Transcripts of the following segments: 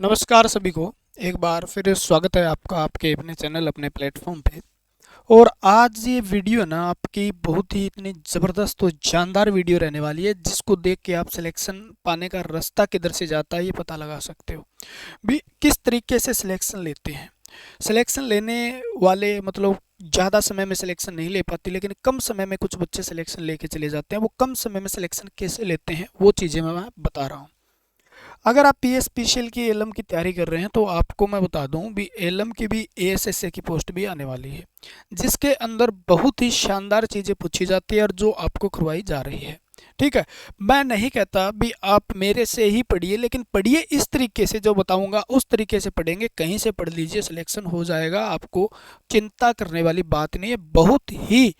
नमस्कार सभी को। एक बार फिर स्वागत है आपका आपके अपने चैनल अपने प्लेटफॉर्म पे। और आज ये वीडियो ना आपकी बहुत ही इतनी ज़बरदस्त और जानदार वीडियो रहने वाली है, जिसको देख के आप सिलेक्शन पाने का रास्ता किधर से जाता है ये पता लगा सकते हो। भी किस तरीके से सिलेक्शन लेते हैं। सिलेक्शन लेने वाले मतलब ज़्यादा समय में सिलेक्शन नहीं ले पाती, लेकिन कम समय में कुछ बच्चे सिलेक्शन लेके चले जाते हैं। वो कम समय में सिलेक्शन कैसे लेते हैं वो चीज़ें मैं बता रहा हूँ। अगर आप पीएस स्पेशल की एलएम की तैयारी कर रहे हैं तो आपको मैं बता दूं भी एलएम की भी एएसएसए की पोस्ट भी आने वाली है, जिसके अंदर बहुत ही शानदार चीज़ें पूछी जाती है और जो आपको करवाई जा रही है। ठीक है। मैं नहीं कहता भी आप मेरे से ही पढ़िए, लेकिन पढ़िए इस तरीके से, जो बताऊंगा उस तरीके से पढ़ेंगे। कहीं से पढ़ लीजिए, सिलेक्शन हो जाएगा। आपको चिंता करने वाली बात नहीं है। बहुत ही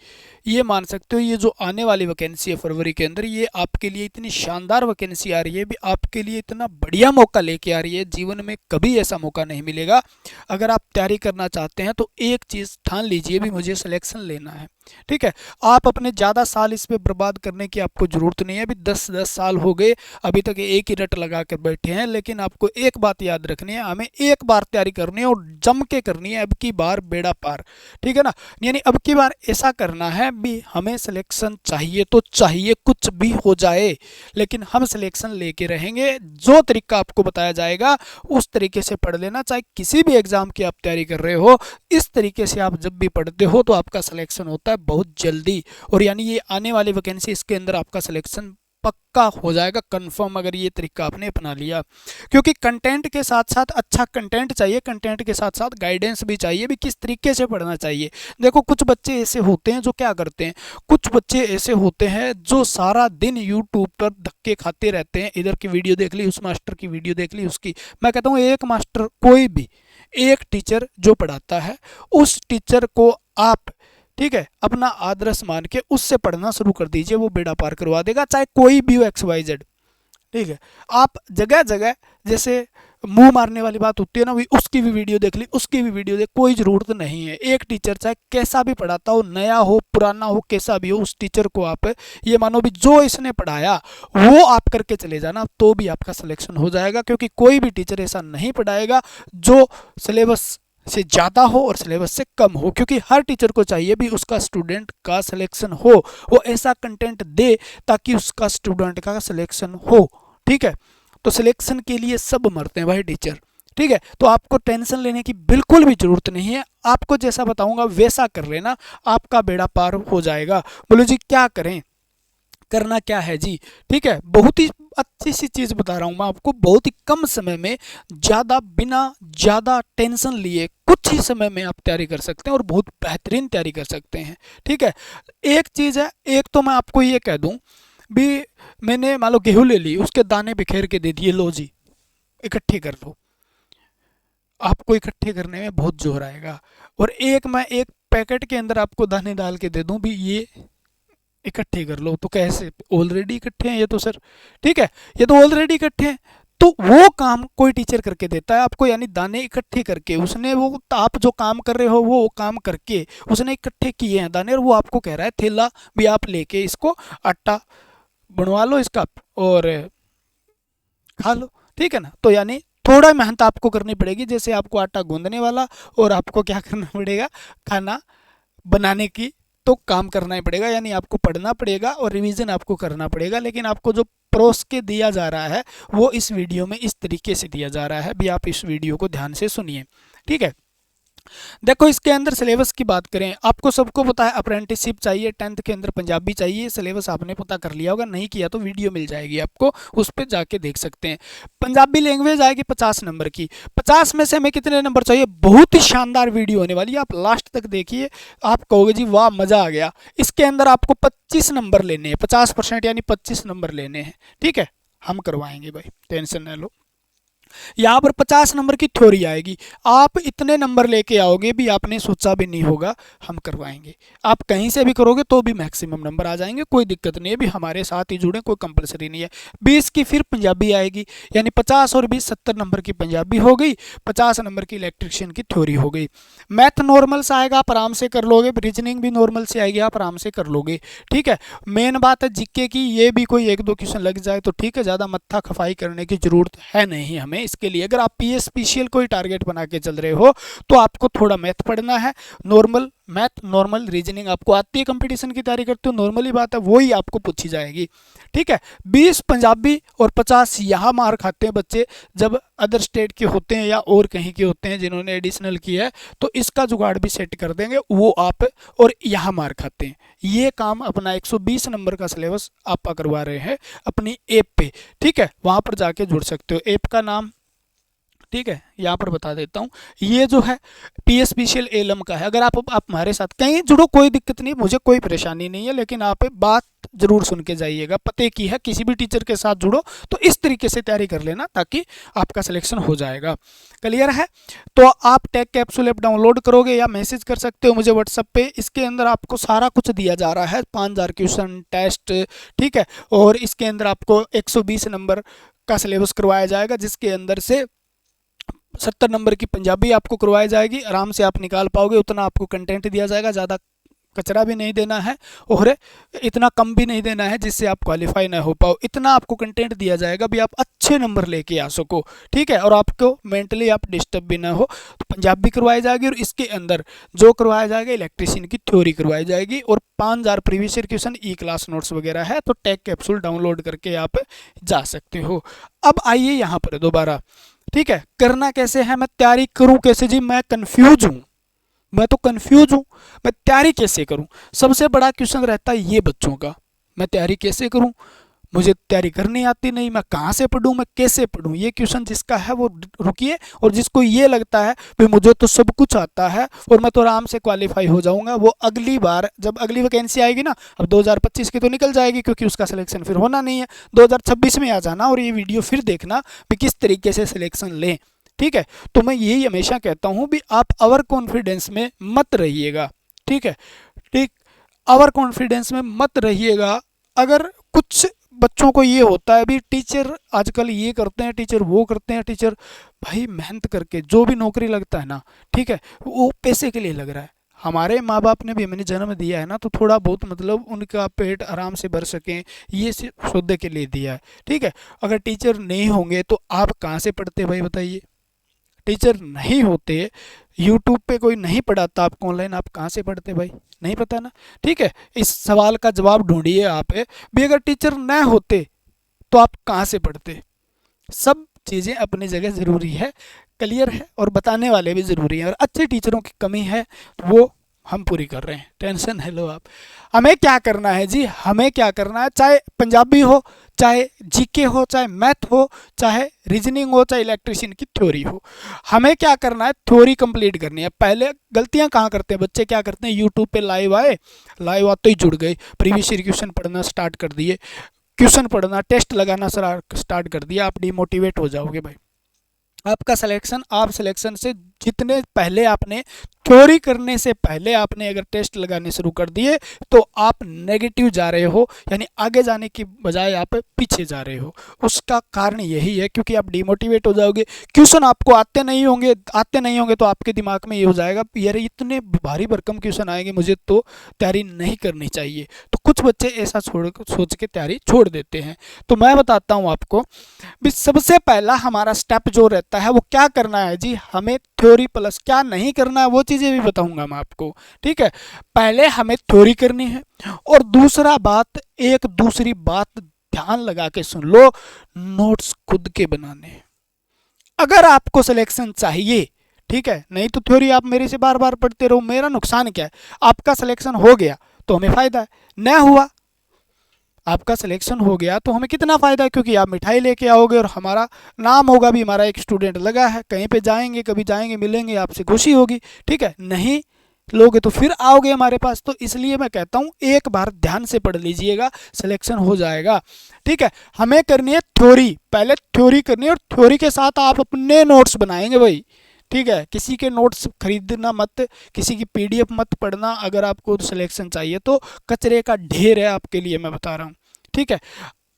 ये मान सकते हो, ये जो आने वाली वैकेंसी है फरवरी के अंदर, ये आपके लिए इतनी शानदार वैकेंसी आ रही है, भी आपके लिए इतना बढ़िया मौका लेके आ रही है। जीवन में कभी ऐसा मौका नहीं मिलेगा। अगर आप तैयारी करना चाहते हैं तो एक चीज़ ठान लीजिए भी मुझे सिलेक्शन लेना है। ठीक है। आप अपने ज़्यादा साल इस पे बर्बाद करने की आपको ज़रूरत नहीं है। अभी 10-10 साल हो गए, अभी तक एक ही रट लगा कर बैठे हैं। लेकिन आपको एक बात याद रखनी है, हमें एक बार तैयारी करनी है और जम के करनी है। अब की बार बेड़ा पार। ठीक है ना। यानी अब की बार ऐसा करना है भी हमें सिलेक्शन चाहिए तो चाहिए, कुछ भी हो जाए, लेकिन हम सिलेक्शन लेके रहेंगे। जो तरीका आपको बताया जाएगा उस तरीके से पढ़ लेना। चाहे किसी भी एग्जाम की आप तैयारी कर रहे हो, इस तरीके से आप जब भी पढ़ते हो तो आपका सिलेक्शन होता है बहुत जल्दी। और यानी ये आने वाली वैकेंसी, इसके अंदर आपका सिलेक्शन पक्का हो जाएगा, कंफर्म, अगर ये तरीका आपने अपना लिया। क्योंकि कंटेंट के साथ साथ अच्छा कंटेंट चाहिए, कंटेंट के साथ साथ गाइडेंस भी चाहिए भी किस तरीके से पढ़ना चाहिए। देखो, कुछ बच्चे ऐसे होते हैं जो क्या करते हैं, कुछ बच्चे ऐसे होते हैं जो सारा दिन यूट्यूब पर धक्के खाते रहते हैं। इधर की वीडियो देख ली, उस मास्टर की वीडियो देख ली, उसकी। मैं कहता हूँ एक मास्टर, कोई भी एक टीचर जो पढ़ाता है, उस टीचर को आप, ठीक है, अपना आदर्श मान के उससे पढ़ना शुरू कर दीजिए। वो बेड़ा पार करवा देगा, चाहे कोई भी हो, XYZ। ठीक है। आप जगह जगह जैसे मुंह मारने वाली बात होती है ना, भी उसकी भी वीडियो देख ली, उसकी भी वीडियो देख, कोई ज़रूरत नहीं है। एक टीचर चाहे कैसा भी पढ़ाता हो, नया हो पुराना हो कैसा भी हो, उस टीचर को आप ये मानो भी जो इसने पढ़ाया वो आप करके चले जाना, तो भी आपका सिलेक्शन हो जाएगा। क्योंकि कोई भी टीचर ऐसा नहीं पढ़ाएगा जो सिलेबस से ज़्यादा हो और सिलेबस से कम हो। क्योंकि हर टीचर को चाहिए भी उसका स्टूडेंट का सिलेक्शन हो, वो ऐसा कंटेंट दे ताकि उसका स्टूडेंट का सिलेक्शन हो। ठीक है। तो सिलेक्शन के लिए सब मरते हैं भाई, टीचर। ठीक है। तो आपको टेंशन लेने की बिल्कुल भी जरूरत नहीं है। आपको जैसा बताऊंगा वैसा कर लेना, आपका बेड़ा पार हो जाएगा। बोलो जी क्या करें, करना क्या है जी। ठीक है। बहुत ही अच्छी सी चीज़ बता रहा हूँ मैं आपको। बहुत ही कम समय में, ज़्यादा बिना ज़्यादा टेंशन लिए कुछ ही समय में आप तैयारी कर सकते हैं और बहुत बेहतरीन तैयारी कर सकते हैं। ठीक है। एक चीज़ है, एक तो मैं आपको ये कह दूँ भी, मैंने मान लो गेहूँ ले ली, उसके दाने बिखेर के दे दिए, लो जी इकट्ठे कर लो। आपको इकट्ठे करने में बहुत जोर आएगा। और एक मैं एक पैकेट के अंदर आपको दाने डाल के दे दूं भी, ये इकट्ठे कर लो, तो कैसे, ऑलरेडी इकट्ठे हैं ये तो सर। ठीक है। ये तो ऑलरेडी इकट्ठे हैं। तो वो काम कोई टीचर करके देता है आपको, यानी दाने इकट्ठे करके उसने, वो आप जो काम कर रहे हो वो काम करके उसने इकट्ठे किए हैं दाने, और वो आपको कह रहा है थैला भी आप लेके इसको आटा बनवा लो इसका और खा लो। ठीक है ना। तो यानी थोड़ा मेहनत आपको करनी पड़ेगी, जैसे आपको आटा गूंदने वाला, और आपको क्या करना पड़ेगा, खाना बनाने की तो काम करना ही पड़ेगा। यानी आपको पढ़ना पड़ेगा और रिवीजन आपको करना पड़ेगा। लेकिन आपको जो परोस के दिया जा रहा है वो इस वीडियो में इस तरीके से दिया जा रहा है भी, आप इस वीडियो को ध्यान से सुनिए। ठीक है। देखो, इसके अंदर सिलेबस की बात करें, आपको सबको पता है अप्रेंटिसशिप चाहिए, 10th के अंदर पंजाबी चाहिए। सिलेबस आपने पता कर लिया होगा, नहीं किया तो वीडियो मिल जाएगी आपको, उस पर जाके देख सकते हैं। पंजाबी लैंग्वेज आएगी 50 नंबर की। 50 में से हमें कितने नंबर चाहिए, बहुत ही शानदार वीडियो होने वाली है, आप लास्ट तक देखिए। आप कहोगे जी वाह मज़ा आ गया। इसके अंदर आपको 25 नंबर लेने हैं, 50% यानी 25 नंबर लेने हैं। ठीक है। हम करवाएंगे भाई, टेंशन न लो। यहाँ पर 50 नंबर की थ्योरी आएगी। आप इतने नंबर लेके आओगे भी, आपने सोचा भी नहीं होगा, हम करवाएंगे। आप कहीं से भी करोगे तो भी मैक्सिमम नंबर आ जाएंगे, कोई दिक्कत नहीं है भी, हमारे साथ ही जुड़े, कोई कंपलसरी नहीं है। 20 की फिर पंजाबी आएगी, यानी 50 और 20 70 नंबर की पंजाबी हो गई, 50 नंबर की इलेक्ट्रिशियन की थ्योरी हो गई। मैथ नॉर्मल से आएगा, आप आराम से कर लोगे। रीजनिंग भी नॉर्मल से आएगी, आप आराम से कर लोगे। ठीक है। मेन बात है जीके की, ये भी कोई 1-2 क्वेश्चन लग जाए तो ठीक है, ज़्यादा मत्था खफाई करने की ज़रूरत है नहीं हमें। इसके लिए अगर आप पीएसपीसीएल कोई टारगेट बना के चल रहे हो तो आपको थोड़ा मैथ पढ़ना है, नॉर्मल मैथ, नॉर्मल रीजनिंग आपको आती है, कंपटीशन की तैयारी करते हो, नॉर्मली बात है वही आपको पूछी जाएगी। ठीक है, 20 पंजाबी और 50 यहाँ मार खाते हैं बच्चे जब अदर स्टेट के होते हैं या और कहीं के होते हैं जिन्होंने एडिशनल किया है, तो इसका जुगाड़ भी सेट कर देंगे वो आप, और यहाँ मार खाते हैं। ये काम अपना 120 नंबर का सिलेबस आप करवा रहे हैं अपनी ऐप पे। ठीक है, वहाँ पर जाके जुड़ सकते हो। ऐप का नाम, ठीक है, यहाँ पर बता देता हूँ, ये जो है पीएसपीसीएल एलम का है। अगर आप हमारे साथ कहीं जुड़ो कोई दिक्कत नहीं, मुझे कोई परेशानी नहीं है, लेकिन आप बात जरूर सुन के जाइएगा। पते की है, किसी भी टीचर के साथ जुड़ो तो इस तरीके से तैयारी कर लेना ताकि आपका सिलेक्शन हो जाएगा। क्लियर है? तो आप टेक कैप्सूल ऐप डाउनलोड करोगे या मैसेज कर सकते हो मुझे व्हाट्सएप पे। इसके अंदर आपको सारा कुछ दिया जा रहा है, 5000 क्वेश्चन, टेस्ट, ठीक है, और इसके अंदर आपको 120 नंबर का सिलेबस करवाया जाएगा, जिसके अंदर से 70 नंबर की पंजाबी आपको करवाई जाएगी। आराम से आप निकाल पाओगे, उतना आपको कंटेंट दिया जाएगा, ज़्यादा कचरा भी नहीं देना है और इतना कम भी नहीं देना है जिससे आप क्वालिफाई ना हो पाओ। इतना आपको कंटेंट दिया जाएगा भी आप अच्छे नंबर लेके आ सको। ठीक है, और आपको मेंटली आप डिस्टर्ब भी ना हो। तो पंजाबी करवाई जाएगी और इसके अंदर जो करवाया जाएगा इलेक्ट्रीशियन की थ्योरी करवाई जाएगी, और 5000 प्रीवियस ईयर क्वेश्चन, ई क्लास नोट्स वगैरह है। तो टेक कैप्सूल डाउनलोड करके आप जा सकते हो। अब आइए यहाँ पर दोबारा, ठीक है, करना कैसे है, मैं तैयारी करूं कैसे जी, मैं कंफ्यूज हूं, मैं तो कंफ्यूज हूं, मैं तैयारी कैसे करूं। सबसे बड़ा क्वेश्चन रहता है ये बच्चों का, मैं तैयारी कैसे करूं, मुझे तैयारी करनी आती नहीं, मैं कहाँ से पढ़ूं, मैं कैसे पढ़ूं। ये क्वेश्चन जिसका है वो रुकिए, और जिसको ये लगता है भाई मुझे तो सब कुछ आता है और मैं तो आराम से क्वालिफाई हो जाऊंगा, वो अगली बार जब अगली वैकेंसी आएगी ना, अब 2025 की तो निकल जाएगी क्योंकि उसका सिलेक्शन फिर होना नहीं है, 2026 में आ जाना और ये वीडियो फिर देखना भी किस तरीके से सिलेक्शन लें। ठीक है, तो मैं यही हमेशा कहता हूँ भी आप ओवर कॉन्फिडेंस में मत रहिएगा। ठीक है, ठीक, ओवर कॉन्फिडेंस में मत रहिएगा। अगर कुछ बच्चों को ये होता है भी टीचर आजकल ये करते हैं, टीचर वो करते हैं, टीचर भाई मेहनत करके जो भी नौकरी लगता है ना, ठीक है, वो पैसे के लिए लग रहा है। हमारे माँ बाप ने भी हमें जन्म दिया है ना, तो थोड़ा बहुत मतलब उनका पेट आराम से भर सकें ये सिर्फ सौदे के लिए दिया है। ठीक है, अगर टीचर नहीं होंगे तो आप कहाँ से पढ़ते भाई बताइए। टीचर नहीं होते, यूट्यूब पे कोई नहीं पढ़ाता आपको ऑनलाइन, आप कहाँ से पढ़ते भाई, नहीं पता ना। ठीक है, इस सवाल का जवाब ढूंढिए आप भी। अगर टीचर न होते तो आप कहाँ से पढ़ते। सब चीज़ें अपनी जगह ज़रूरी है, क्लियर है, और बताने वाले भी ज़रूरी हैं, और अच्छे टीचरों की कमी है तो वो हम पूरी कर रहे हैं, टेंशन है लो आप। हमें क्या करना है जी, हमें क्या करना है, चाहे पंजाबी हो, चाहे जीके हो, चाहे मैथ हो, चाहे रीजनिंग हो, चाहे इलेक्ट्रीशियन की थ्योरी हो, हमें क्या करना है, थ्योरी कंप्लीट करनी है। पहले गलतियां कहाँ करते हैं बच्चे, क्या करते हैं, यूट्यूब पे लाइव आए, लाइव आते ही जुड़ गए, प्रीवियस ईयर क्वेश्चन पढ़ना स्टार्ट कर दिए, क्वेश्चन पढ़ना, टेस्ट लगाना स्टार्ट कर दिया, आप डिमोटिवेट हो जाओगे भाई। आपका सिलेक्शन, आप सिलेक्शन से जितने पहले आपने थ्योरी करने से पहले आपने अगर टेस्ट लगाने शुरू कर दिए तो आप नेगेटिव जा रहे हो, यानी आगे जाने की बजाय आप पीछे जा रहे हो। उसका कारण यही है क्योंकि आप डिमोटिवेट हो जाओगे। क्वेश्चन आपको आते नहीं होंगे तो आपके दिमाग में ये हो जाएगा यार इतने भारी भरकम क्वेश्चन आएंगे, मुझे तो तैयारी नहीं करनी चाहिए। तो कुछ बच्चे ऐसा सोच के तैयारी छोड़ देते हैं। तो मैं बताता हूँ आपको भी, सबसे पहला हमारा स्टेप जो रहता है वो क्या करना है जी, हमें थ्योरी प्लस क्या नहीं करना है वो चीज़ें भी बताऊंगा मैं आपको। ठीक है, पहले हमें थ्योरी करनी है, और दूसरा बात, एक दूसरी बात ध्यान लगा के सुन लो, नोट्स खुद के बनाने हैं। अगर आपको सिलेक्शन चाहिए, ठीक है, नहीं तो थ्योरी आप मेरे से बार बार पढ़ते रहो, मेरा नुकसान क्या है। आपका सिलेक्शन हो गया तो हमें फ़ायदा है, न हुआ आपका सिलेक्शन हो गया तो हमें कितना फ़ायदा है, क्योंकि आप मिठाई लेके आओगे और हमारा नाम होगा भी, हमारा एक स्टूडेंट लगा है, कहीं पे जाएंगे, कभी जाएंगे, मिलेंगे, आपसे खुशी होगी। ठीक है, नहीं लोगे तो फिर आओगे हमारे पास। तो इसलिए मैं कहता हूँ एक बार ध्यान से पढ़ लीजिएगा, सिलेक्शन हो जाएगा। ठीक है, हमें करनी है थ्योरी, पहले थ्योरी करनी है, और थ्योरी के साथ आप अपने नोट्स बनाएंगे भाई। ठीक है, किसी के नोट्स खरीदना मत, किसी की पीडीएफ मत पढ़ना। अगर आपको सिलेक्शन चाहिए तो कचरे का ढेर है आपके लिए, मैं बता रहा हूँ। ठीक है,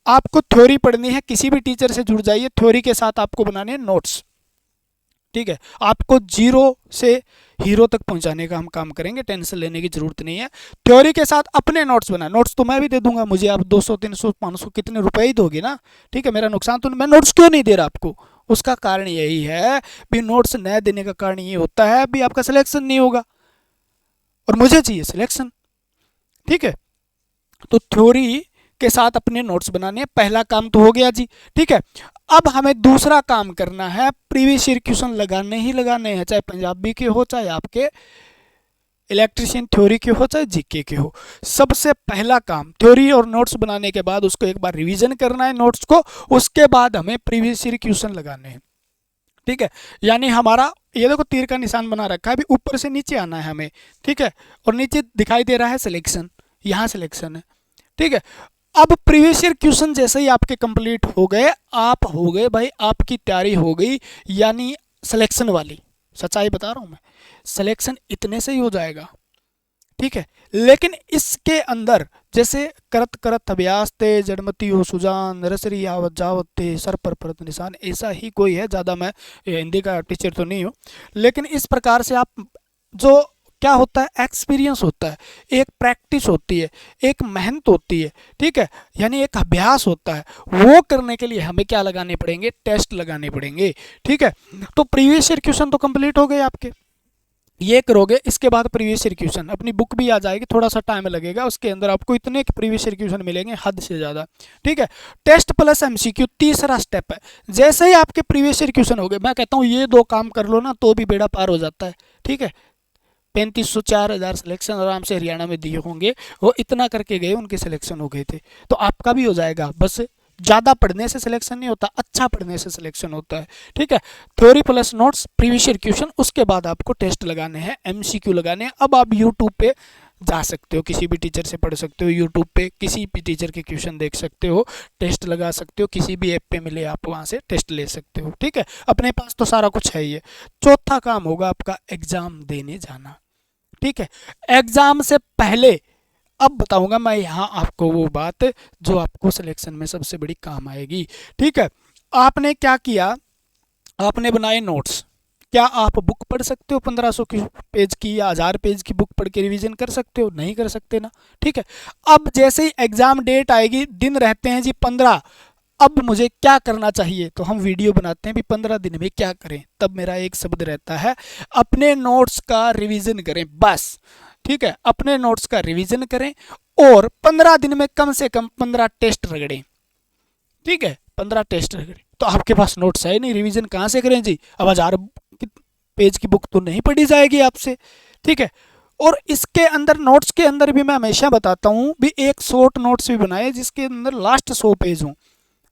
आपको थ्योरी पढ़नी है, किसी भी टीचर से जुड़ जाइए, थ्योरी के साथ आपको बनाने हैं नोट्स। ठीक है, आपको जीरो से हीरो तक पहुंचाने का हम काम करेंगे, टेंशन लेने की जरूरत नहीं है। थ्योरी के साथ अपने नोट्स बनाए, नोट्स तो मैं भी दे दूंगा, मुझे आप 200 300 500 कितने रुपए ही दोगे ना। ठीक है, मेरा नुकसान तो, मैं नोट्स क्यों नहीं दे रहा आपको, उसका कारण यही है भी नोट्स न देने का कारण ये होता है भी आपका सिलेक्शन नहीं होगा और मुझे चाहिए सिलेक्शन। ठीक है, तो थ्योरी के साथ अपने नोट्स बनाने हैं, पहला काम तो हो गया जी। ठीक है, अब हमें दूसरा काम करना है, प्रीवियस ईयर क्वेश्चन लगाने ही लगाने हैं, चाहे पंजाबी के हो, चाहे आपके इलेक्ट्रिशियन थ्योरी के हो, चाहे जीके के हो। सबसे पहला काम थ्योरी और नोट्स बनाने के बाद उसको एक बार रिवीजन करना है नोट्स को, उसके बाद हमें प्रीवियस ईयर क्वेश्चन लगाने हैं। ठीक है, यानी हमारा ये देखो तीर का निशान बना रखा है, अभी ऊपर से नीचे आना है हमें। ठीक है, और नीचे दिखाई दे रहा है सिलेक्शन, यहाँ सिलेक्शन है। ठीक है, अब प्रीवियस ईयर क्वेश्चन जैसे ही आपके कंप्लीट हो गए, आप हो गए भाई, आपकी तैयारी हो गई, यानी सिलेक्शन वाली, सच्चाई बता रहा हूं मैं, सिलेक्शन इतने से ही हो जाएगा। ठीक है, लेकिन इसके अंदर जैसे करत करत अभ्यास ते जड़मती हो सुजान नरसरी आवत जावत ते सर पर परत निशान, ऐसा ही कोई है, ज़्यादा मैं हिंदी का टीचर तो नहीं हूँ, लेकिन इस प्रकार से आप जो क्या होता है, एक्सपीरियंस होता है, एक प्रैक्टिस होती है, एक मेहनत होती है। ठीक है, यानी एक अभ्यास होता है, वो करने के लिए हमें क्या लगाने पड़ेंगे, टेस्ट लगाने पड़ेंगे। ठीक है, तो प्रीवियस ईयर क्वेश्चन तो कंप्लीट हो गए आपके, ये करोगे, इसके बाद प्रीवियस ईयर क्वेश्चन अपनी बुक भी आ जाएगी, थोड़ा सा टाइम लगेगा, उसके अंदर आपको इतने प्रीवियस ईयर क्वेश्चन मिलेंगे हद से ज़्यादा। ठीक है, टेस्ट प्लस एमसीक्यू तीसरा स्टेप है। जैसे ही आपके प्रीवियस ईयर क्वेश्चन हो गए, मैं कहता हूँ ये दो काम कर लो ना तो भी बेड़ा पार हो जाता है। ठीक है, 3500 4000 सिलेक्शन आराम से हरियाणा में दिए होंगे, वो इतना करके गए, उनके सिलेक्शन हो गए थे, तो आपका भी हो जाएगा। बस ज़्यादा पढ़ने से सिलेक्शन नहीं होता, अच्छा पढ़ने से सिलेक्शन होता है। ठीक है, theory plus notes previous year question, उसके बाद आपको टेस्ट लगाने हैं, एमसीक्यू लगाने हैं। अब आप यूट्यूब पे जा सकते हो, किसी भी टीचर से पढ़ सकते हो, यूट्यूब पे किसी भी टीचर के क्वेश्चन देख सकते हो, टेस्ट लगा सकते हो, किसी भी ऐप पे मिले आप वहाँ से टेस्ट ले सकते हो। ठीक है, अपने पास तो सारा कुछ है ही है। चौथा काम होगा आपका एग्ज़ाम देने जाना। ठीक है, एग्ज़ाम से पहले अब बताऊंगा मैं यहाँ आपको वो बात जो आपको सिलेक्शन में सबसे बड़ी काम आएगी। ठीक है, आपने क्या किया, आपने बनाए नोट्स। क्या आप बुक पढ़ सकते हो 1500 की पेज की या 1000 पेज की बुक पढ़ के रिवीजन कर सकते हो? नहीं कर सकते ना। ठीक है, अब जैसे ही एग्जाम डेट आएगी, दिन रहते हैं जी 15, अब मुझे क्या करना चाहिए, तो हम वीडियो बनाते हैं भी 15 दिन में क्या करें। तब मेरा एक शब्द रहता है, अपने नोट्स का रिवीजन करें बस। ठीक है, अपने नोट्स का रिवीजन करें और 15 दिन में कम से कम 15 टेस्ट रगड़ें। ठीक है, 15 टेस्ट रगड़ें। तो आपके पास नोट्स है नहीं, रिवीजन कहाँ से करें जी? अब 1000 पेज की बुक तो नहीं पढ़ी जाएगी आपसे। ठीक है, और इसके अंदर नोट्स के अंदर भी मैं हमेशा बताता हूँ भी एक शॉर्ट नोट्स भी बनाए जिसके अंदर लास्ट 100 पेज हों,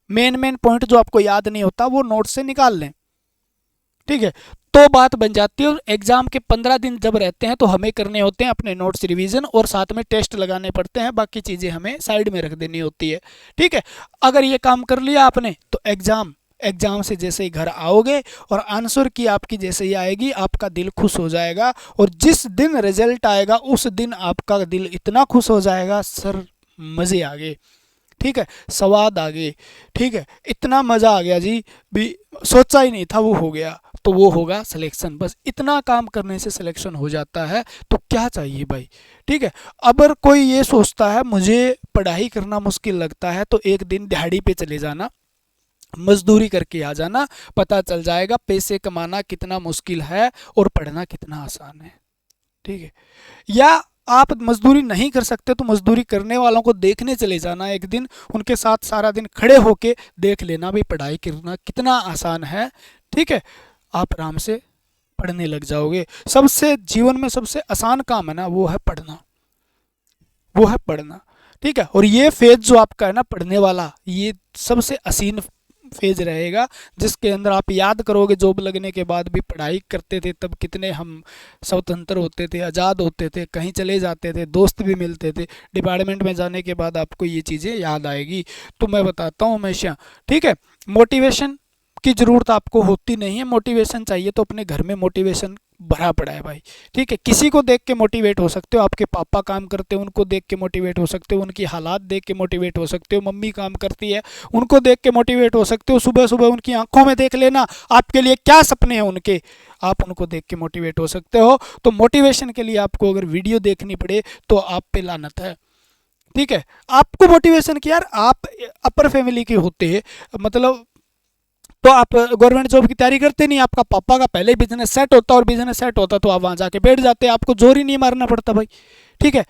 मेन पॉइंट जो आपको याद नहीं होता वो नोट से निकाल लें। ठीक है, तो बात बन जाती है। और एग्जाम के 15 दिन जब रहते हैं तो हमें करने होते हैं अपने नोट्स रिवीजन और साथ में टेस्ट लगाने पड़ते हैं, बाकी चीज़ें हमें साइड में रख देनी होती है। ठीक है, अगर ये काम कर लिया आपने तो एग्जाम से जैसे ही घर आओगे और आंसर की आपकी जैसे ही आएगी, आपका दिल खुश हो जाएगा। और जिस दिन रिजल्ट आएगा उस दिन आपका दिल इतना खुश हो जाएगा, सर मज़े आ गए। ठीक है, स्वाद आ गए। ठीक है, इतना मज़ा आ गया जी, भी सोचा ही नहीं था वो हो गया, तो वो होगा सिलेक्शन। बस इतना काम करने से सिलेक्शन हो जाता है, तो क्या चाहिए भाई। ठीक है, अगर कोई ये सोचता है मुझे पढ़ाई करना मुश्किल लगता है, तो एक दिन दिहाड़ी पे चले जाना, मजदूरी करके आ जाना, पता चल जाएगा पैसे कमाना कितना मुश्किल है और पढ़ना कितना आसान है। ठीक है, या आप मजदूरी नहीं कर सकते तो मजदूरी करने वालों को देखने चले जाना एक दिन, उनके साथ सारा दिन खड़े होके देख लेना भी पढ़ाई करना कितना आसान है। ठीक है, आप आराम से पढ़ने लग जाओगे। सबसे जीवन में सबसे आसान काम है ना, वो है पढ़ना, वो है पढ़ना। ठीक है, और ये फेज जो आपका है ना पढ़ने वाला, ये सबसे हसीन फेज रहेगा, जिसके अंदर आप याद करोगे जॉब लगने के बाद भी पढ़ाई करते थे तब कितने हम स्वतंत्र होते थे, आज़ाद होते थे, कहीं चले जाते थे, दोस्त भी मिलते थे। डिपार्टमेंट में जाने के बाद आपको ये चीज़ें याद आएगी। तो मैं बताता हूँ हमेशा, ठीक है, मोटिवेशन की ज़रूरत आपको होती नहीं है। मोटिवेशन चाहिए तो अपने घर में मोटिवेशन भरा पड़ा है भाई। ठीक है, किसी को देख के मोटिवेट हो सकते हो, आपके पापा काम करते हो उनको देख के मोटिवेट हो सकते हो, उनकी हालात देख के मोटिवेट हो सकते हो, मम्मी काम करती है उनको देख के मोटिवेट हो सकते हो, सुबह सुबह उनकी आंखों में देख लेना आपके लिए क्या सपने हैं उनके, आप उनको देख के मोटिवेट हो सकते हो। तो मोटिवेशन के लिए आपको अगर वीडियो देखनी पड़े तो आप पे लानत है। ठीक है, आपको मोटिवेशन की, यार आप अपर फैमिली के होते, मतलब तो आप गवर्नमेंट जॉब की तैयारी करते नहीं, आपका पापा का पहले बिजनेस सेट होता, और बिजनेस सेट होता तो आप वहाँ जाके बैठ जाते, आपको जोर ही नहीं मारना पड़ता भाई। ठीक है,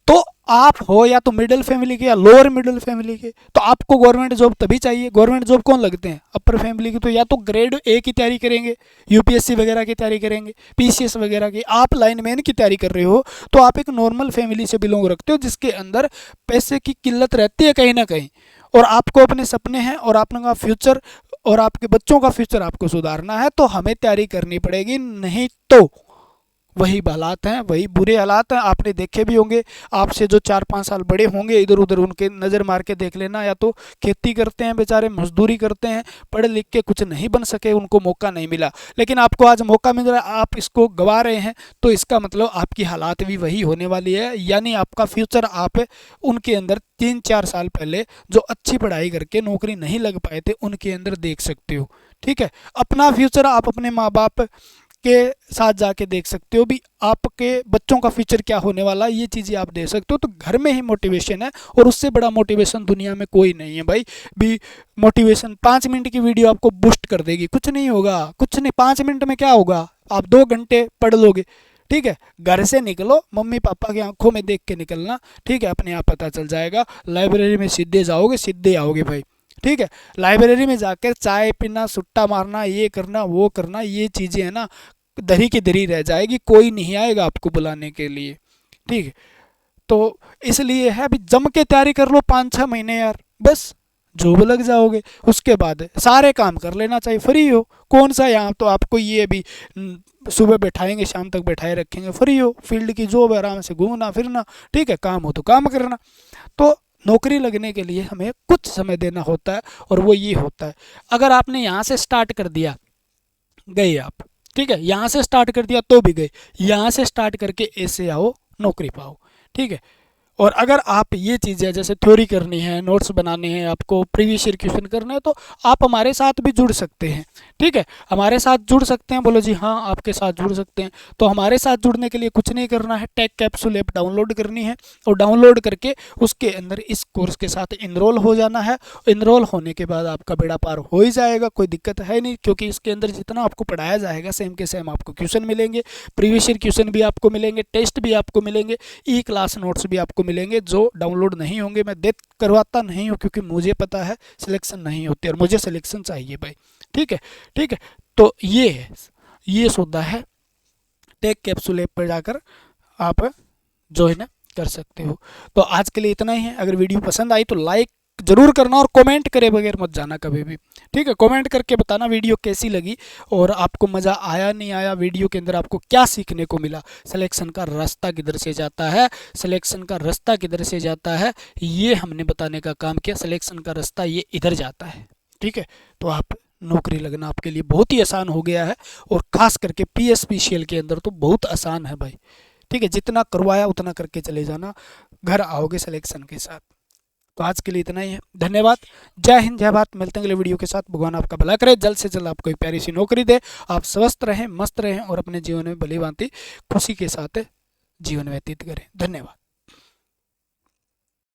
तो आप हो या तो मिडिल फैमिली के या लोअर मिडिल फैमिली के, तो आपको गवर्नमेंट जॉब तभी चाहिए। गवर्नमेंट जॉब कौन लगते हैं? अपर फैमिली की। तो या तो ग्रेड ए की तैयारी करेंगे, यूपीएससी वगैरह की तैयारी करेंगे, पीसीएस वगैरह की। आप लाइनमैन की तैयारी कर रहे हो तो आप एक नॉर्मल फैमिली से बिलोंग रखते हो, जिसके अंदर पैसे की किल्लत रहती है कहीं ना कहीं, और आपको अपने सपने हैं और आपका फ्यूचर और आपके बच्चों का फ्यूचर आपको सुधारना है, तो हमें तैयारी करनी पड़ेगी। नहीं तो वही हालात हैं, वही बुरे हालात हैं, आपने देखे भी होंगे। आपसे जो 4-5 साल बड़े होंगे, इधर उधर उनके नज़र मार के देख लेना, या तो खेती करते हैं बेचारे, मजदूरी करते हैं, पढ़ लिख के कुछ नहीं बन सके, उनको मौका नहीं मिला। लेकिन आपको आज मौका मिल रहा है, आप इसको गंवा रहे हैं, तो इसका मतलब आपकी हालात भी वही होने वाली है। यानी आपका फ्यूचर आप उनके अंदर 3-4 साल पहले जो अच्छी पढ़ाई करके नौकरी नहीं लग पाए थे, उनके अंदर देख सकते हो। ठीक है, अपना फ्यूचर आप अपने माँ बाप के साथ जाके देख सकते हो भी, आपके बच्चों का फ्यूचर क्या होने वाला है, ये चीज़ें आप देख सकते हो। तो घर में ही मोटिवेशन है, और उससे बड़ा मोटिवेशन दुनिया में कोई नहीं है भाई। भी मोटिवेशन 5 मिनट की वीडियो आपको बूस्ट कर देगी, कुछ नहीं होगा, कुछ नहीं। 5 मिनट में क्या होगा? आप 2 घंटे पढ़ लोगे। ठीक है, घर से निकलो, मम्मी पापा की आंखों में देख के निकलना। ठीक है, अपने आप पता चल जाएगा। लाइब्रेरी में सीधे जाओगे, सीधे आओगे भाई। ठीक है, लाइब्रेरी में जाकर चाय पीना, सुट्टा मारना, ये करना वो करना, ये चीज़ें है ना, दरी की दरी रह जाएगी, कोई नहीं आएगा आपको बुलाने के लिए। ठीक है, तो इसलिए है अभी जम के तैयारी कर लो 5-6 महीने यार, बस जॉब लग जाओगे। उसके बाद सारे काम कर लेना चाहिए, फ्री हो। कौन सा यहाँ तो आपको ये अभी सुबह बैठाएंगे, शाम तक बैठाए रखेंगे, फ्री हो। फील्ड की जॉब है, आराम से घूमना फिरना। ठीक है, काम हो तो काम करना। तो नौकरी लगने के लिए हमें कुछ समय देना होता है, और वो ये होता है, अगर आपने यहाँ से स्टार्ट कर दिया, गए आप। ठीक है, यहाँ से स्टार्ट कर दिया तो भी गए, यहाँ से स्टार्ट करके ऐसे आओ, नौकरी पाओ। ठीक है, और अगर आप ये चीज़ें जैसे थ्योरी करनी है, नोट्स बनाने हैं, आपको प्रीवियस ईयर क्वेश्चन करना है, तो आप हमारे साथ भी जुड़ सकते हैं। ठीक है, हमारे साथ जुड़ सकते हैं। बोलो जी हाँ, आपके साथ जुड़ सकते हैं। तो हमारे साथ जुड़ने के लिए कुछ नहीं करना है, टेक कैप्सूल ऐप डाउनलोड करनी है, और डाउनलोड करके उसके अंदर इस कोर्स के साथ इनरोल हो जाना है। इनरोल होने के बाद आपका बेड़ा पार हो ही जाएगा, कोई दिक्कत है नहीं, क्योंकि इसके अंदर जितना आपको पढ़ाया जाएगा सेम के सेम आपको क्वेश्चन मिलेंगे, प्रीवियस ईयर क्वेश्चन भी आपको मिलेंगे, टेस्ट भी आपको मिलेंगे, ई क्लास नोट्स भी आपको मिलेंगे। जो डाउनलोड नहीं होंगे, मैं देख करवाता नहीं हूँ, क्योंकि मुझे पता है सिलेक्शन नहीं होती, और मुझे सिलेक्शन चाहिए भाई। ठीक है, ठीक है, तो ये है, ये सौदा है। टेक कैप्सूल ऐप पर जाकर आप ज्वाइन कर सकते हो। तो आज के लिए इतना ही है। अगर वीडियो पसंद आई तो लाइक जरूर करना, और कमेंट करे बगैर मत जाना कभी भी। ठीक है, कमेंट करके बताना वीडियो कैसी लगी, और आपको मज़ा आया नहीं आया, वीडियो के अंदर आपको क्या सीखने को मिला, सिलेक्शन का रास्ता किधर से जाता है, सिलेक्शन का रास्ता किधर से जाता है, ये हमने बताने का काम किया। सिलेक्शन का रास्ता ये इधर जाता है। ठीक है, तो आप नौकरी लगना आपके लिए बहुत ही आसान हो गया है, और ख़ास करके पीएसपीसीएल के अंदर तो बहुत आसान है भाई। ठीक है, जितना करवाया उतना करके चले जाना, घर आओगे सिलेक्शन के साथ। तो आज के लिए इतना ही है, धन्यवाद, जय हिंद, जय भारत। मिलते हैं अगले वीडियो के साथ। भगवान आपका भला करे, जल्द से जल्द आपको एक प्यारी सी नौकरी दे, आप स्वस्थ रहें, मस्त रहें, और अपने जीवन में भली भांति खुशी के साथ जीवन व्यतीत करें। धन्यवाद।